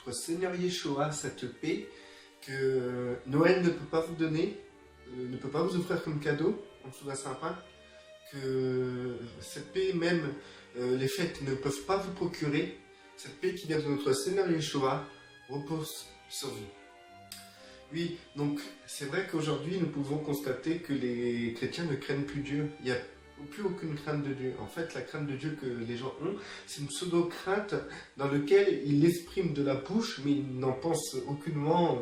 notre Seigneur Yeshua cette paix que Noël ne peut pas vous donner, ne peut pas vous offrir comme cadeau en dessous d'un sapin, que cette paix même les fêtes ne peuvent pas vous procurer. Cette paix qui vient de notre Seigneur Yeshua repose sur vous. Oui, donc c'est vrai qu'aujourd'hui nous pouvons constater que les chrétiens ne craignent plus Dieu. Il n'y a plus aucune crainte de Dieu. En fait, la crainte de Dieu que les gens ont, c'est une pseudo-crainte dans laquelle ils l'expriment de la bouche, mais ils n'en pensent aucunement,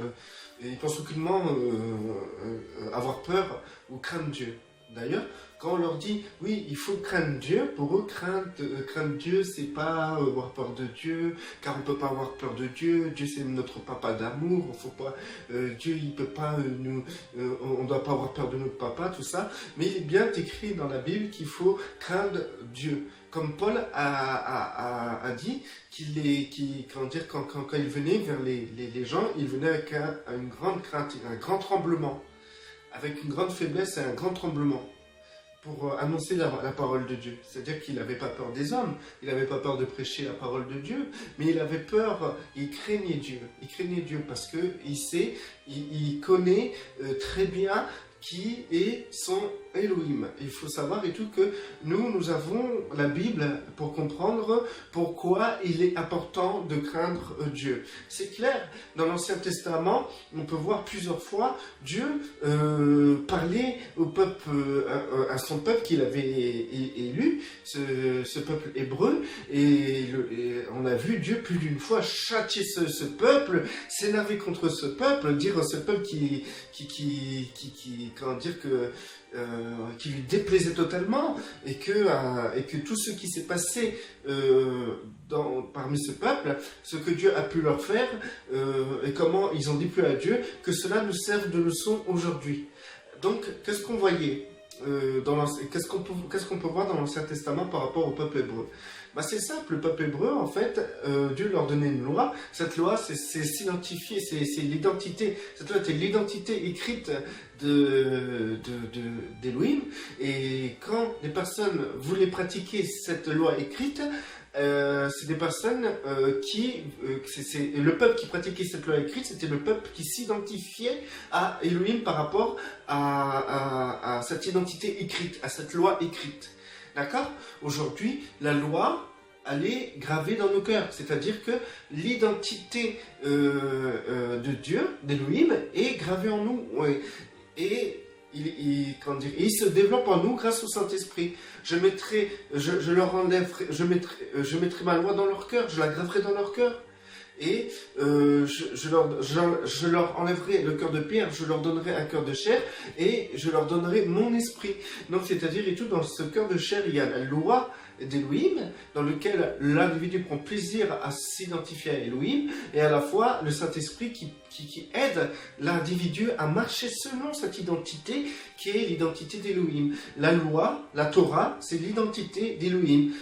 avoir peur ou craindre Dieu. D'ailleurs, quand on leur dit, oui, il faut craindre Dieu, pour eux, craindre Dieu, c'est pas avoir peur de Dieu, car on peut pas avoir peur de Dieu, Dieu c'est notre papa d'amour, faut pas, Dieu il peut pas on doit pas avoir peur de notre papa, tout ça, mais il est bien écrit dans la Bible qu'il faut craindre Dieu. Comme Paul a dit quand il venait vers les gens, il venait avec une grande crainte, un grand tremblement, avec une grande faiblesse et un grand tremblement, pour annoncer la parole de Dieu. C'est-à-dire qu'il n'avait pas peur des hommes, il n'avait pas peur de prêcher la parole de Dieu, mais il avait peur, il craignait Dieu. Il craignait Dieu parce qu'il connaît très bien qui est son Elohim. Il faut savoir et tout que nous avons la Bible pour comprendre pourquoi il est important de craindre Dieu. C'est clair, dans l'Ancien Testament, on peut voir plusieurs fois Dieu parler au peuple, à son peuple qu'il avait élu, ce peuple hébreu, et on a vu Dieu plus d'une fois châtier ce peuple, s'énerver contre ce peuple, dire à ce peuple qui lui déplaisait totalement, et que tout ce qui s'est passé parmi ce peuple, ce que Dieu a pu leur faire, et comment ils ont déplu à Dieu, que cela nous serve de leçon aujourd'hui. Donc, qu'est-ce qu'on voyait qu'est-ce qu'on peut voir dans l'Ancien Testament par rapport au peuple hébreu? C'est simple, le peuple hébreu, en fait, Dieu leur donnait une loi. Cette loi, c'est s'identifier, c'est l'identité. Cette loi était l'identité écrite d'Elohim. Et quand les personnes voulaient pratiquer cette loi écrite, c'est des personnes le peuple qui pratiquait cette loi écrite, c'était le peuple qui s'identifiait à Elohim par rapport à cette identité écrite, à cette loi écrite. D'accord? Aujourd'hui, la loi, elle est gravée dans nos cœurs. C'est-à-dire que l'identité de Dieu, d'Elohim, est gravée en nous. Ouais. Et il se développe en nous grâce au Saint-Esprit. Je mettrai ma loi dans leur cœur, je la graverai dans leur cœur. Et je leur enlèverai le cœur de pierre, je leur donnerai un cœur de chair, et je leur donnerai mon esprit. Donc, c'est-à-dire, et tout, dans ce cœur de chair, il y a la loi d'Elohim, dans lequel l'individu prend plaisir à s'identifier à Elohim, et à la fois le Saint-Esprit qui aide l'individu à marcher selon cette identité, qui est l'identité d'Elohim. La loi, la Torah, c'est l'identité d'Elohim.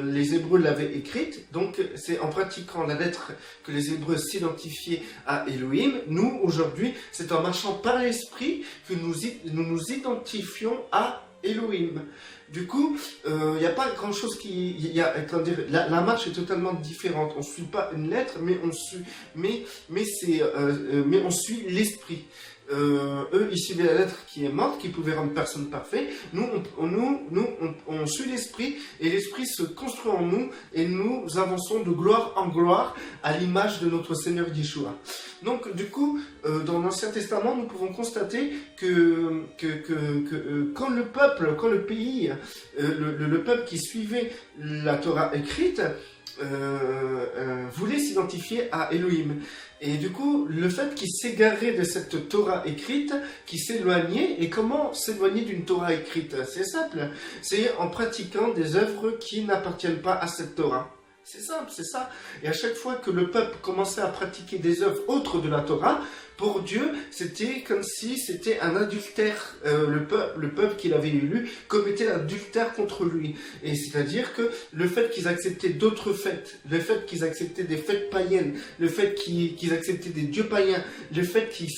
Les Hébreux l'avaient écrite, donc c'est en pratiquant la lettre que les Hébreux s'identifiaient à Elohim. Nous, aujourd'hui, c'est en marchant par l'Esprit que nous nous identifions à Elohim. Du coup, il n'y a pas grand-chose la marche est totalement différente. On ne suit pas une lettre, mais on suit l'esprit. Eux, ils suivaient la lettre qui est morte, qui pouvait rendre personne parfait. Nous, on suit l'esprit, et l'esprit se construit en nous, et nous avançons de gloire en gloire à l'image de notre Seigneur Yeshua. Donc, du coup, dans l'Ancien Testament, nous pouvons constater que quand le peuple qui suivait la Torah écrite, voulait s'identifier à Elohim. Et du coup, le fait qu'il s'égarait de cette Torah écrite, qu'il s'éloignait, et comment s'éloigner d'une Torah écrite? C'est simple, c'est en pratiquant des œuvres qui n'appartiennent pas à cette Torah. C'est simple, c'est ça. Et à chaque fois que le peuple commençait à pratiquer des œuvres autres de la Torah, Pour Dieu, c'était comme si c'était un adultère. Le peuple qu'il avait élu commettait l'adultère contre lui. Et c'est-à-dire que le fait qu'ils acceptaient d'autres fêtes, le fait qu'ils acceptaient des fêtes païennes, le fait qu'ils acceptaient des dieux païens, le fait qu'ils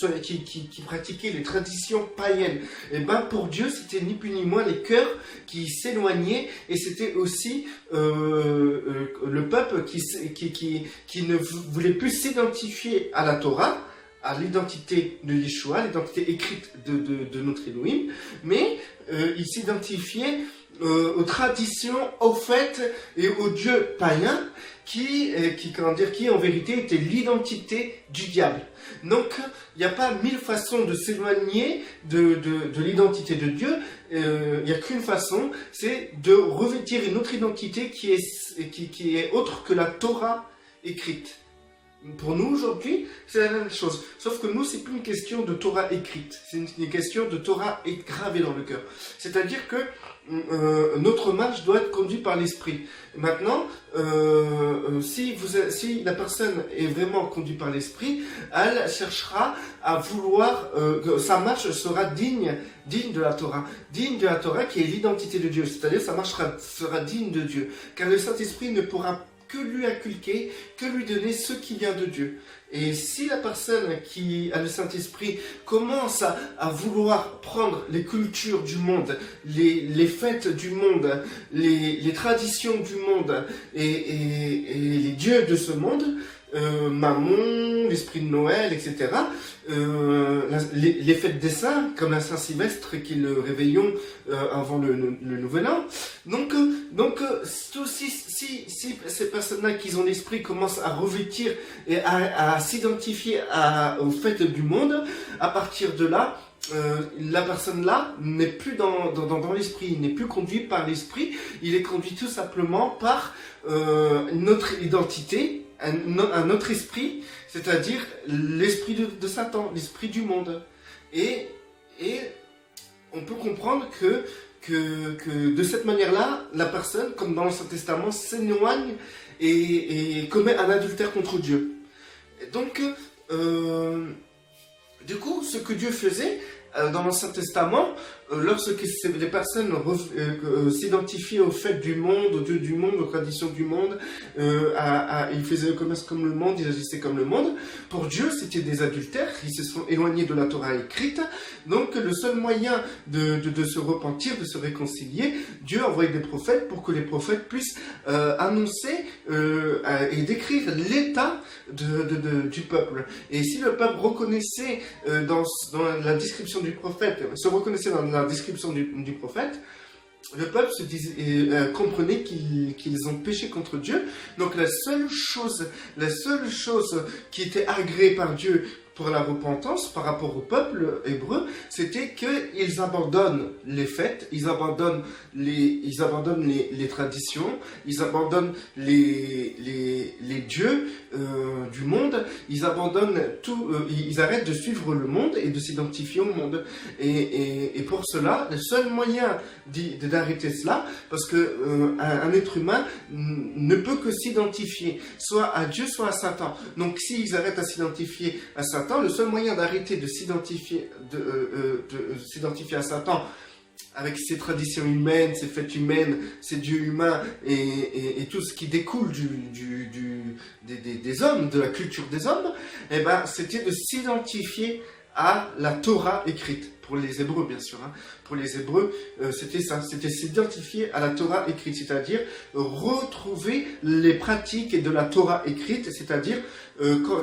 pratiquaient les traditions païennes, et ben pour Dieu, c'était ni plus ni moins les cœurs qui s'éloignaient, et c'était aussi le peuple qui ne voulait plus s'identifier à la Torah, à l'identité de Yeshua, l'identité écrite de notre Elohim, mais il s'identifiait aux traditions, aux fêtes et aux dieux païens qui en vérité était l'identité du diable. Donc, il n'y a pas 1000 façons de s'éloigner de l'identité de Dieu. Il n'y a qu'une façon, c'est de revêtir une autre identité qui est autre que la Torah écrite. Pour nous, aujourd'hui, c'est la même chose. Sauf que nous, c'est plus une question de Torah écrite. C'est une question de Torah gravée dans le cœur. C'est-à-dire que notre marche doit être conduite par l'esprit. Maintenant, si la personne est vraiment conduite par l'esprit, elle cherchera à vouloir que sa marche sera digne de la Torah. Digne de la Torah qui est l'identité de Dieu. C'est-à-dire sa marche sera digne de Dieu. Car le Saint-Esprit ne pourra que lui inculquer, que lui donner ce qui vient de Dieu. Et si la personne qui a le Saint-Esprit commence à vouloir prendre les cultures du monde, les fêtes du monde, les traditions du monde et les dieux de ce monde, Mammon, l'esprit de Noël, etc., les fêtes des saints, comme la Saint-Sylvestre qui est le réveillon avant le Nouvel An. Donc si ces personnes-là qui ont l'esprit commencent à revêtir et à s'identifier aux fêtes du monde, à partir de là, la personne-là n'est plus dans l'esprit, il n'est plus conduit par l'esprit, il est conduit tout simplement par notre identité, un autre esprit, c'est-à-dire l'esprit de Satan, l'esprit du monde. Et on peut comprendre que de cette manière-là, la personne, comme dans l'Ancien Testament, s'éloigne et commet un adultère contre Dieu. Et donc, du coup, ce que Dieu faisait dans l'Ancien Testament, lorsque les personnes s'identifiaient aux fêtes du monde, aux dieux du monde, aux traditions du monde, ils faisaient le commerce comme le monde, ils agissaient comme le monde. Pour Dieu, c'était des adultères, ils se sont éloignés de la Torah écrite. Donc, le seul moyen de se repentir, de se réconcilier, Dieu a envoyé des prophètes pour que les prophètes puissent annoncer et décrire l'état du peuple. Et si le peuple reconnaissait dans la description du prophète, se reconnaissait dans la description du prophète, le peuple comprenait qu'ils ont péché contre Dieu. Donc la seule chose qui était agréée par Dieu pour la repentance par rapport au peuple hébreu, c'était qu'ils abandonnent les fêtes, ils abandonnent les traditions, ils abandonnent les dieux du monde, ils abandonnent tout, ils arrêtent de suivre le monde et de s'identifier au monde. Et pour cela, le seul moyen d'arrêter cela, parce que un être humain ne peut que s'identifier soit à Dieu, soit à Satan. Donc s'ils arrêtent à s'identifier à Satan, le seul moyen d'arrêter de s'identifier à Satan avec ses traditions humaines, ses fêtes humaines, ses dieux humains et tout ce qui découle des hommes, de la culture des hommes, eh ben, c'était de s'identifier à la Torah écrite. Pour les Hébreux, bien sûr. Pour les Hébreux, c'était ça. C'était s'identifier à la Torah écrite, c'est-à-dire retrouver les pratiques de la Torah écrite, c'est-à-dire,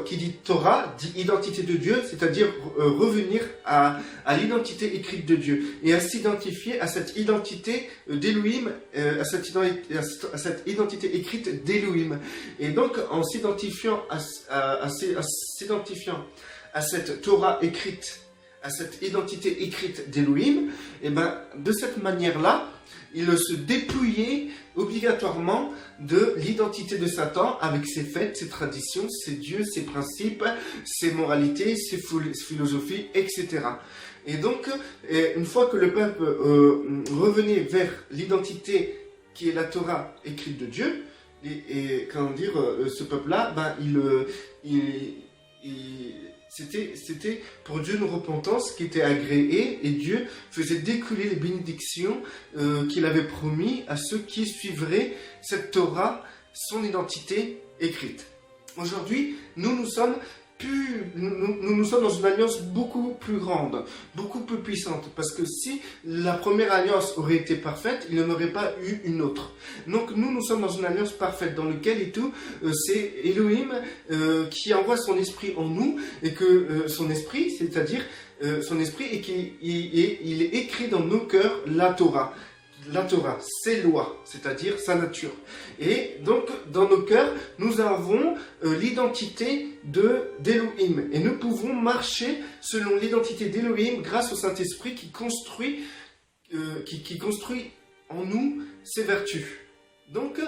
qui dit Torah, dit identité de Dieu, c'est-à-dire revenir à l'identité écrite de Dieu, et à s'identifier à cette identité d'Elohim, à cette identité écrite d'Elohim. Et donc, en s'identifiant à cette Torah écrite, à cette identité écrite d'Elohim, et ben, de cette manière-là, il se dépouillait obligatoirement de l'identité de Satan avec ses fêtes, ses traditions, ses dieux, ses principes, ses moralités, ses philosophies, etc. Et donc, une fois que le peuple revenait vers l'identité qui est la Torah écrite de Dieu, et comment dire, ce peuple-là, ben, C'était pour Dieu une repentance qui était agréée et Dieu faisait découler les bénédictions qu'il avait promis à ceux qui suivraient cette Torah, son identité écrite. Aujourd'hui, nous sommes dans une alliance beaucoup plus grande, beaucoup plus puissante, parce que si la première alliance aurait été parfaite, il n'y en aurait pas eu une autre. Donc nous sommes dans une alliance parfaite, dans laquelle et tout, c'est Elohim qui envoie son esprit en nous, et que son esprit, c'est-à-dire son esprit, et il est écrit dans nos cœurs la Torah. La Torah, ses lois, c'est-à-dire sa nature. Et donc, dans nos cœurs, nous avons l'identité d'Elohim. Et nous pouvons marcher selon l'identité d'Elohim grâce au Saint-Esprit qui construit en nous ses vertus. Donc,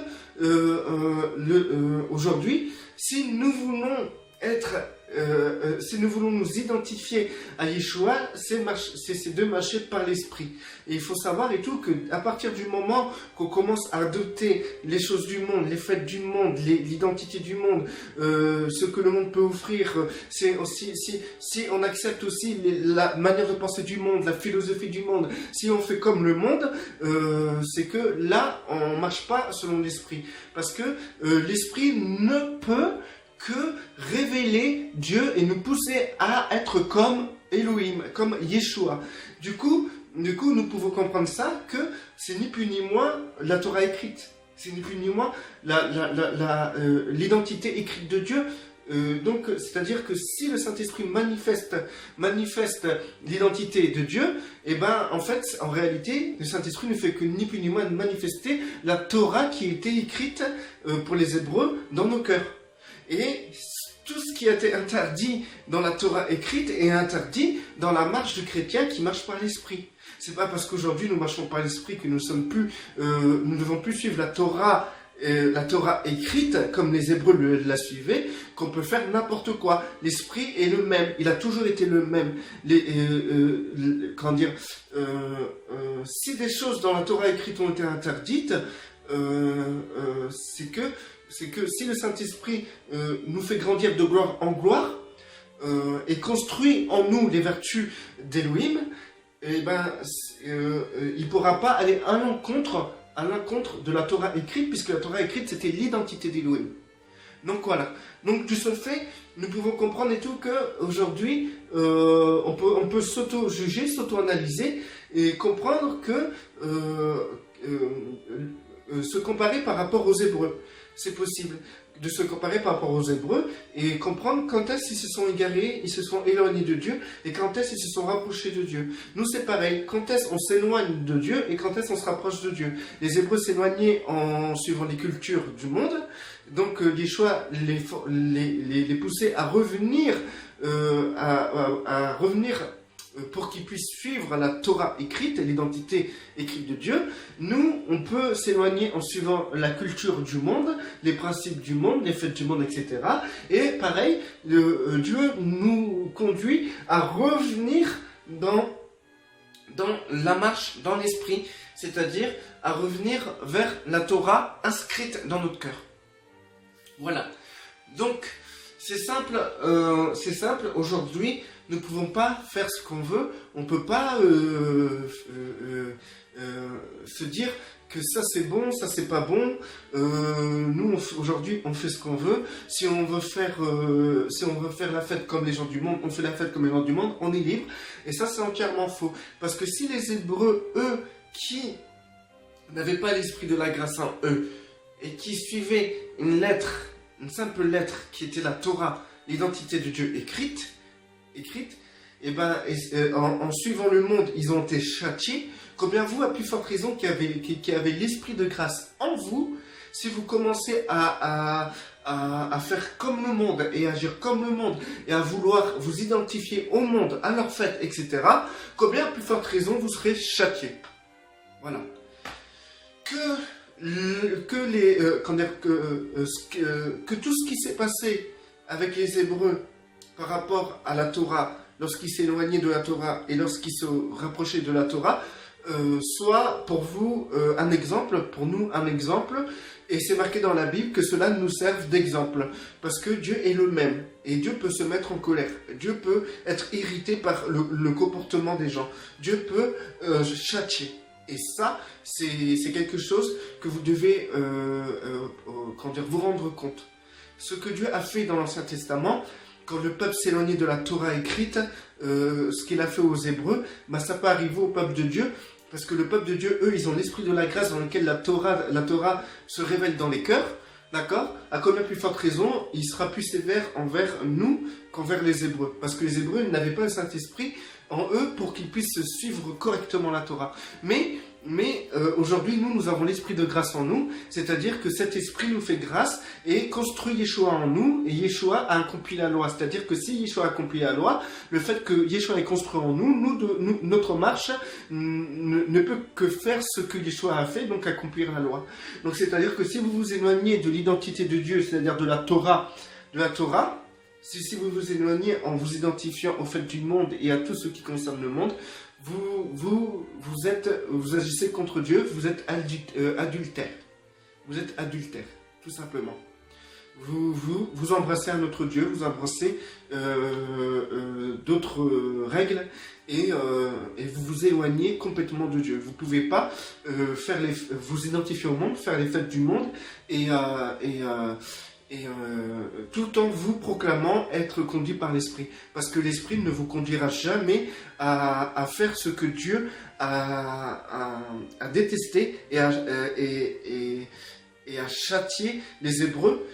aujourd'hui, si nous voulons nous identifier à Yeshua, c'est de marcher par l'esprit. Et il faut savoir et tout qu'à partir du moment qu'on commence à adopter les choses du monde, les fêtes du monde, l'identité du monde, ce que le monde peut offrir, c'est aussi si on accepte aussi la manière de penser du monde, la philosophie du monde, si on fait comme le monde, c'est que là on marche pas selon l'esprit, parce que l'esprit ne peut que révéler Dieu et nous pousser à être comme Elohim, comme Yeshua. Du coup, nous pouvons comprendre ça, que c'est ni plus ni moins la Torah écrite. C'est ni plus ni moins l'identité écrite de Dieu. Donc, c'est-à-dire que si le Saint-Esprit manifeste l'identité de Dieu, et ben, en fait, en réalité, le Saint-Esprit ne fait que ni plus ni moins manifester la Torah qui a été écrite pour les Hébreux dans nos cœurs. Et tout ce qui a été interdit dans la Torah écrite est interdit dans la marche du chrétien qui marche par l'esprit. C'est pas parce qu'aujourd'hui nous marchons par l'esprit que nous ne devons plus suivre la Torah écrite comme les Hébreux la suivaient, qu'on peut faire n'importe quoi. L'esprit est le même, il a toujours été le même. Si des choses dans la Torah écrite ont été interdites, c'est que si le Saint-Esprit nous fait grandir de gloire en gloire et construit en nous les vertus d'Elohim, eh ben, il ne pourra pas aller à l'encontre de la Torah écrite, puisque la Torah écrite, c'était l'identité d'Elohim. Donc voilà. Donc du seul fait, nous pouvons comprendre et tout qu'aujourd'hui, on peut s'auto-juger, s'auto-analyser et comprendre que se comparer par rapport aux Hébreux. C'est possible de se comparer par rapport aux Hébreux et comprendre quand est-ce qu'ils se sont égarés, ils se sont éloignés de Dieu, et quand est-ce qu'ils se sont rapprochés de Dieu. Nous, c'est pareil, quand est-ce qu'on s'éloigne de Dieu et quand est-ce qu'on se rapproche de Dieu. Les Hébreux s'éloignaient en suivant les cultures du monde, donc Yeshua les poussait à revenir, pour qu'ils puissent suivre la Torah écrite, l'identité écrite de Dieu. Nous, on peut s'éloigner en suivant la culture du monde, les principes du monde, les fêtes du monde, etc. Et pareil, Dieu nous conduit à revenir dans la marche, dans l'esprit, c'est-à-dire à revenir vers la Torah inscrite dans notre cœur. Voilà. Donc, c'est simple, aujourd'hui, nous ne pouvons pas faire ce qu'on veut, on ne peut pas se dire que ça c'est bon, ça c'est pas bon. Nous aujourd'hui on fait ce qu'on veut. Si on veut faire la fête comme les gens du monde, on fait la fête comme les gens du monde, on est libre. Et ça c'est entièrement faux. Parce que si les Hébreux, eux, qui n'avaient pas l'esprit de la grâce en eux, et qui suivaient une simple lettre qui était la Torah, l'identité de Dieu écrite, et ben, en suivant le monde, ils ont été châtiés. Combien vous, à plus forte raison, qui avez l'esprit de grâce en vous, si vous commencez à faire comme le monde et agir comme le monde et à vouloir vous identifier au monde, à leurs fêtes, etc., combien à plus forte raison vous serez châtiés. Voilà. Que tout ce qui s'est passé avec les Hébreux par rapport à la Torah, lorsqu'ils s'éloignaient de la Torah et lorsqu'ils se rapprochaient de la Torah, soit pour vous un exemple, pour nous un exemple, Et c'est marqué dans la Bible que cela nous serve d'exemple. Parce que Dieu est le même. Et Dieu peut se mettre en colère. Dieu peut être irrité par le comportement des gens. Dieu peut châtier. Et ça, c'est quelque chose que vous devez vous rendre compte. Ce que Dieu a fait dans l'Ancien Testament, quand le peuple s'éloignait de la Torah écrite, ce qu'il a fait aux Hébreux, bah, ça peut arriver au peuple de Dieu. Parce que le peuple de Dieu, eux, ils ont l'esprit de la grâce dans lequel la Torah se révèle dans les cœurs. D'accord? À combien plus forte raison, il sera plus sévère envers nous qu'envers les Hébreux. Parce que les Hébreux n'avaient pas le Saint-Esprit en eux pour qu'ils puissent suivre correctement la Torah. Mais aujourd'hui, nous avons l'esprit de grâce en nous, c'est-à-dire que cet esprit nous fait grâce et construit Yeshua en nous, et Yeshua a accompli la loi. C'est-à-dire que si Yeshua a accompli la loi, le fait que Yeshua est construit en nous, notre marche ne peut que faire ce que Yeshua a fait, donc accomplir la loi. Donc c'est-à-dire que si vous vous éloignez de l'identité de Dieu, c'est-à-dire de la Torah, si vous vous éloignez en vous identifiant au fait du monde et à tout ce qui concerne le monde, vous agissez contre Dieu, vous êtes adultère. Vous êtes adultère, tout simplement. Vous embrassez un autre Dieu, vous embrassez d'autres règles et vous vous éloignez complètement de Dieu. Vous ne pouvez pas vous identifier au monde, faire les fêtes du monde et tout en vous proclamant être conduit par l'Esprit. Parce que l'Esprit ne vous conduira jamais à faire ce que Dieu a détesté et à châtier les Hébreux